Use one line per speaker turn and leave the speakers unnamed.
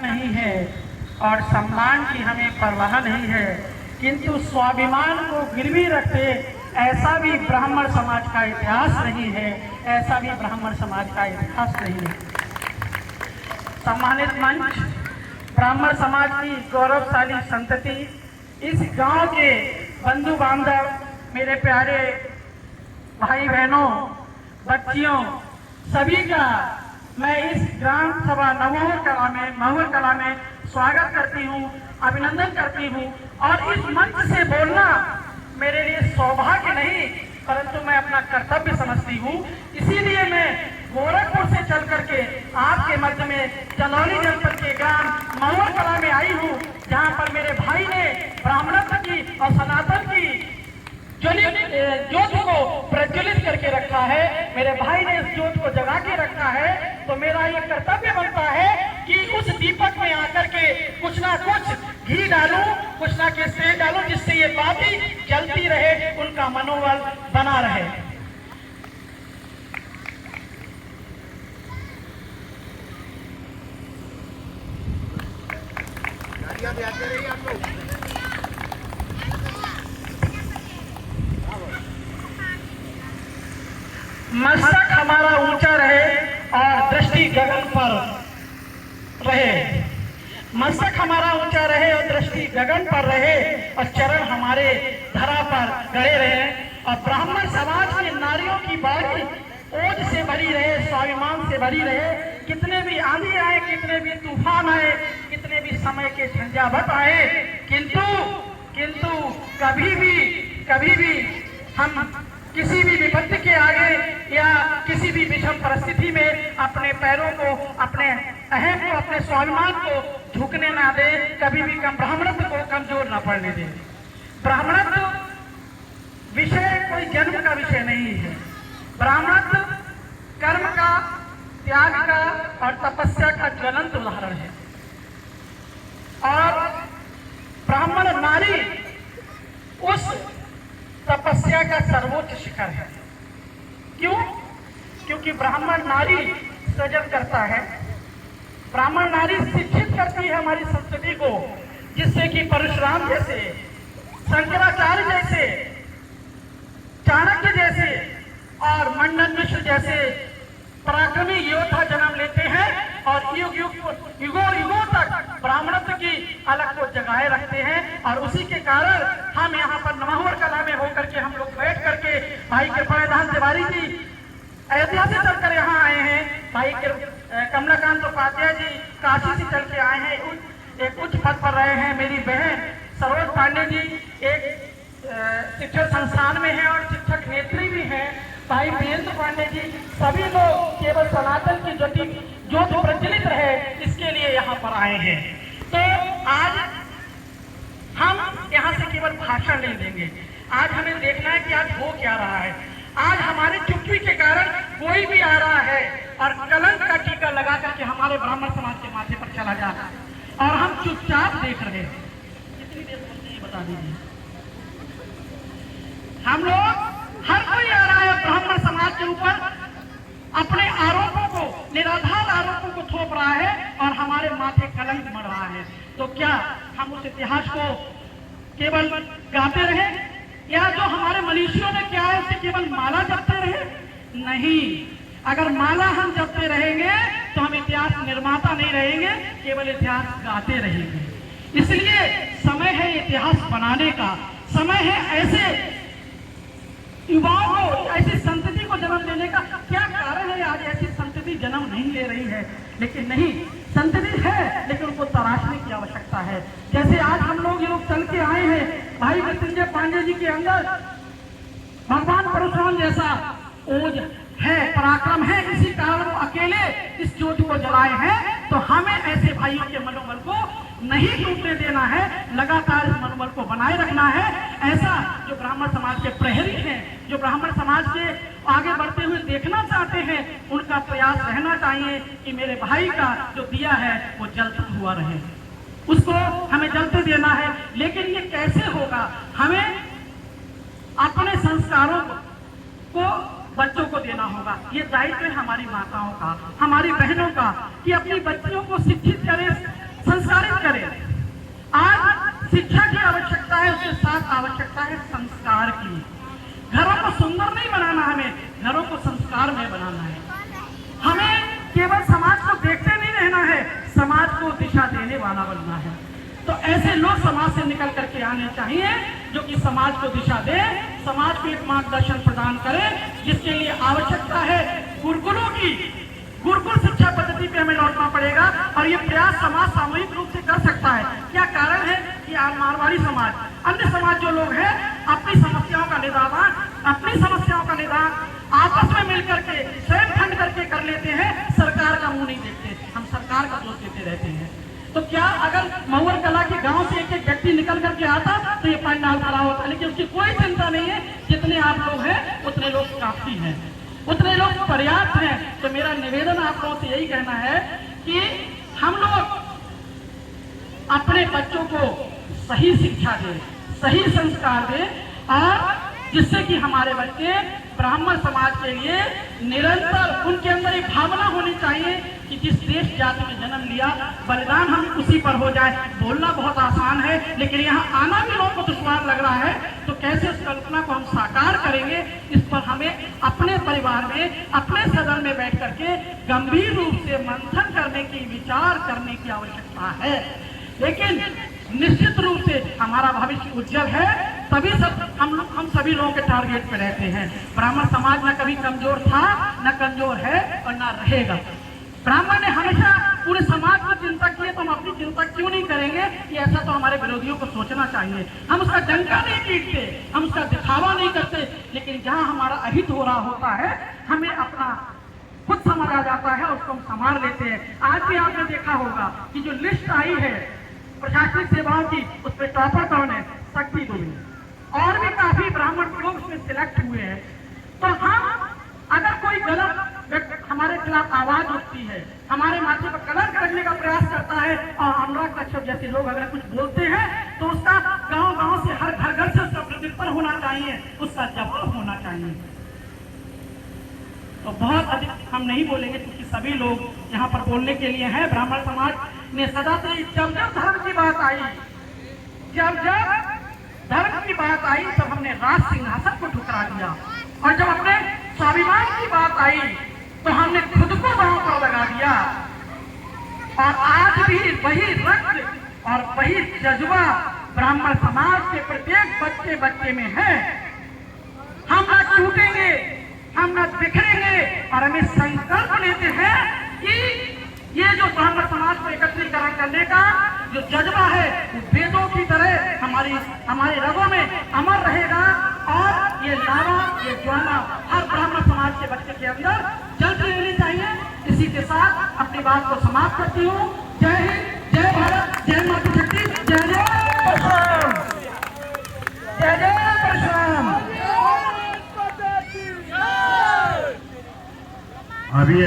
नहीं है और सम्मान की हमें परवाह नहीं है, किंतु स्वाभिमान को गिरवी रखते ऐसा भी ब्राह्मण समाज का इतिहास नहीं है, ऐसा भी ब्राह्मण समाज का इतिहास नहीं है। सम्मानित मंच, ब्राह्मण समाज की गौरवशाली संतति, इस गांव के बंधु बांधव, मेरे प्यारे भाई बहनों, बच्चियों, सभी का मैं इस ग्राम सभा महुर कला में स्वागत करती हूँ, अभिनंदन करती हूँ। और इस मंच से बोलना मेरे लिए सौभाग्य नहीं, परंतु मैं अपना कर्तव्य समझती हूँ। इसीलिए मैं गोरखपुर से चल करके आपके मध्य में चंदौली जनपद के ग्राम महुर कला में आई हूँ, जहाँ पर मेरे भाई ने ब्राह्मणत्व की और सनातन की ज्योत को प्रज्वलित करके रखा है। मेरे भाई ने इस ज्योत को जगा के रखा है, तो मेरा ये कर्तव्य बनता है कि उस दीपक में आकर के कुछ ना कुछ घी डालूं, कुछ ना कुछ तेल डालूं, जिससे ये बाती जलती रहे, उनका मनोबल बना रहे। मस्तक हमारा ऊंचा रहे और दृष्टि गगन पर रहे। मस्तक हमारा ऊंचा रहे और दृष्टि गगन पर रहे और चरण हमारे धरा पर गड़े रहे। और ब्राह्मण समाज की नारियों की बाड़ी ओज से भरी रहे, स्वाभिमान से भरी रहे। कितने भी आंधी आए, कितने भी तूफान आए, कितने भी समय के झंझावत आए, किंतु कभी भी हम किसी भी विपत्ति के आगे या किसी भी विषम परिस्थिति में अपने पैरों को, अपने अहम को, अपने स्वाभिमान को झुकने ना दे, कभी भी ब्राह्मणत्व को कमजोर ना पड़ने दे। ब्राह्मणत्व विषय कोई जन्म का विषय नहीं है। ब्राह्मणत्व कर्म का, त्याग का और तपस्या का ज्वलंत उदाहरण है। और ब्राह्मण नारी उस तपस्या का सर्वोच्च शिखर है। क्यों? क्योंकि ब्राह्मण नारी सृजन करता है, ब्राह्मण नारी शिक्षित करती है हमारी संस्कृति को, जिससे कि परशुराम जैसे, शंकराचार्य जैसे, चाणक्य जैसे और मंडन मिश्र जैसे पराक्रमी योद्धा जन्म लेते हैं और युगों तक ब्राह्मणत्व की अलग को जगाए रखते हैं। और उसी के कारण हम यहाँ पर महुर कला में होकर के हम लोग बैठ करके भाई कृपादान तिवारी जी अयोध्या से चलकर यहाँ आए हैं, भाई कमलाकांत उपाध्याय जी काशी से चल के आए हैं, एक उच्च पद पर रहे हैं। मेरी बहन सरोज पांडे जी एक शिक्षण संस्थान में है और शिक्षक नेत्री भी हैं। भाई वीरेंद्र पांडे जी, सभी लोग केवल सनातन की ज्योति प्रज्वलित रहे, इसके लिए यहाँ पर आए हैं। तो आज हम यहाँ से केवल भाषण नहीं देंगे, आज हमें देखना है कि आज हो क्या रहा है। आज हमारे चुप्पी के कारण कोई भी आ रहा है और कलंक का टीका लगा करके हमारे ब्राह्मण समाज के माथे पर चला जा रहा है और हम चुपचाप देख रहे हैं। कितनी देर बोलते हैं बता दीजिए। हम लोग, हर कोई आ रहा है ब्राह्मण समाज के ऊपर अपने आरोपों को, निराधार आरोपों को थोप रहा है और हमारे माथे कलंक मर रहा है। तो क्या हम उस इतिहास को केवल गाते रहे, या जो हमारे मनीषियों ने क्या है उसे केवल माला जपते रहे? नहीं, अगर माला हम जपते रहेंगे तो हम इतिहास निर्माता नहीं रहेंगे, केवल इतिहास गाते रहेंगे। इसलिए समय है इतिहास बनाने का, समय है ऐसे युवाओं को, ऐसी संतति को जन्म देने का। क्या कारण है आज ऐसी संतति जन्म नहीं ले रही है? लेकिन नहीं, संतति है लेकिन उनको तराशने की आवश्यकता है। जैसे आज हम लोग ये लोग चल के आए हैं, भाई मृत्युंजय पांडे जी के अंदर भगवान परशुराम जैसा ओज है, पराक्रम है, इसी कारण वो अकेले इस ज्योति को जलाए हैं। तो हमें ऐसे भाइयों के मनोबल को नहीं टूटने देना है, लगातार इस मनोबल को बनाए रखना है। ऐसा जो ब्राह्मण समाज के प्रहरी हैं, जो ब्राह्मण समाज के आगे बढ़ते हुए देखना चाहते हैं, उनका प्रयास रहना चाहिए कि मेरे भाई का जो दिया है वो जलता हुआ रहे, उसको हमें जलते देना है। लेकिन ये कैसे होगा? हमें अपने संस्कारों को बच्चों को देना होगा। ये दायित्व है हमारी माताओं का, हमारी बहनों का, कि अपनी बच्चियों को शिक्षित करें, संस्कार में बनाना है। हमें केवल समाज को देखते नहीं रहना है, समाज को दिशा देने वाला बनना है। तो ऐसे लोग समाज से निकल करके आने चाहिए जो कि समाज को दिशा दे, समाज को एक मार्गदर्शन प्रदान करे, जिसके लिए आवश्यकता है गुरुकुलों की। गुरुकुल शिक्षा पद्धति पे हमें लौटना पड़ेगा और ये प्रयास समाज सामूहिक रूप से कर सकता है। क्या कारण है कि आज मारवाड़ी समाज, अन्य समाज जो लोग हैं, अपनी समस्याओं का निदान आपस में मिलकर के स्वयं खंड करके कर लेते हैं, सरकार का मुंह नहीं देखते। हम सरकार का दोष देते रहते हैं। तो क्या अगर महुअर कला के गांव से एक एक व्यक्ति निकल करके आता तो ये पंडाल खड़ा होता, लेकिन उसकी कोई चिंता नहीं है। जितने आप लोग हैं उतने लोग काफी हैं, उतने लोग पर्याप्त हैं। तो मेरा निवेदन आप लोगों से यही कहना है कि हम लोग अपने बच्चों को सही शिक्षा दें, सही संस्कार दें, और जिससे कि हमारे बच्चे ब्राह्मण समाज के लिए निरंतर उनके अंदर एक भावना होनी चाहिए कि जिस देश जाति में जन्म लिया बलिदान हम उसी पर हो जाए। बोलना बहुत आसान है, लेकिन यहाँ आना भी लोगों को दुश्वार लग रहा है। तो कैसे उस कल्पना को हम साकार करेंगे, इस पर हमें अपने परिवार में, अपने सदन में बैठ करके गंभीर रूप से मंथन करने की, विचार करने की आवश्यकता है। लेकिन निश्चित रूप से हमारा भविष्य उज्जवल है, तभी हम सभी लोगों के टारगेट पे रहते हैं। ब्राह्मण समाज न कभी कमजोर था, न कमजोर है और न रहेगा। ब्राह्मण ने हमेशा पूरे समाज की चिंता की है, तो हम अपनी चिंता क्यों नहीं करेंगे? कि ऐसा तो हमारे विरोधियों को सोचना चाहिए। हम उसका डंका नहीं पीटते, हम उसका दिखावा नहीं करते, लेकिन जहां हमारा अहित हो रहा होता है हमें अपना खुद समझ आ जाता है, उसको हम संभाल लेते हैं। आज भी आपने देखा होगा कि जो लिस्ट आई है प्रशासनिक सेवाओं की, उस पर टॉपर कौन है? शक्ति दुबे। और भी काफी ब्राह्मण लोग उसमें सिलेक्ट हुए हैं। तो हम अगर कोई गलत हमारे खिलाफ आवाज उठती है, हमारे माथे पर कलंक करने का प्रयास करता है, और अनुराग कश्यप जैसे लोग अगर कुछ बोलते हैं, तो उसका गांव-गांव से, हर घर से उसका प्रत्युत्तर होना चाहिए, उसका जवाब होना चाहिए। तो बहुत अधिक हम नहीं बोलेंगे, क्योंकि सभी लोग यहाँ पर बोलने के लिए हैं। ब्राह्मण समाज ने सदा से जब जब धर्म की बात आई, तब हमने राज सिंहासन को ठुकरा दिया, और जब अपने स्वाभिमान की बात आई तो हमने खुद को दांव पर लगा दिया। और आज भी वही रक्त और वही जज्बा ब्राह्मण समाज के प्रत्येक बच्चे बच्चे में है। हम न टूटेंगे, हम न बिखरेंगे, और हमें संकल्प लेते हैं कि ये जो ब्राह्मण समाज को एकत्रीकरण करने का जो जज्बा है, वो वेदों की तरह हमारे रगों में अमर रहेगा, और ये लावा, ये ज्वाला हर ब्राह्मण समाज के बच्चे के अंदर जलती रहनी चाहिए। इसी के साथ अपनी बात को समाप्त करती हूँ। जय हिंद, जय भारत, जय माता शक्ति, जय जय परशुराम, जय जय परशुराम।
अभी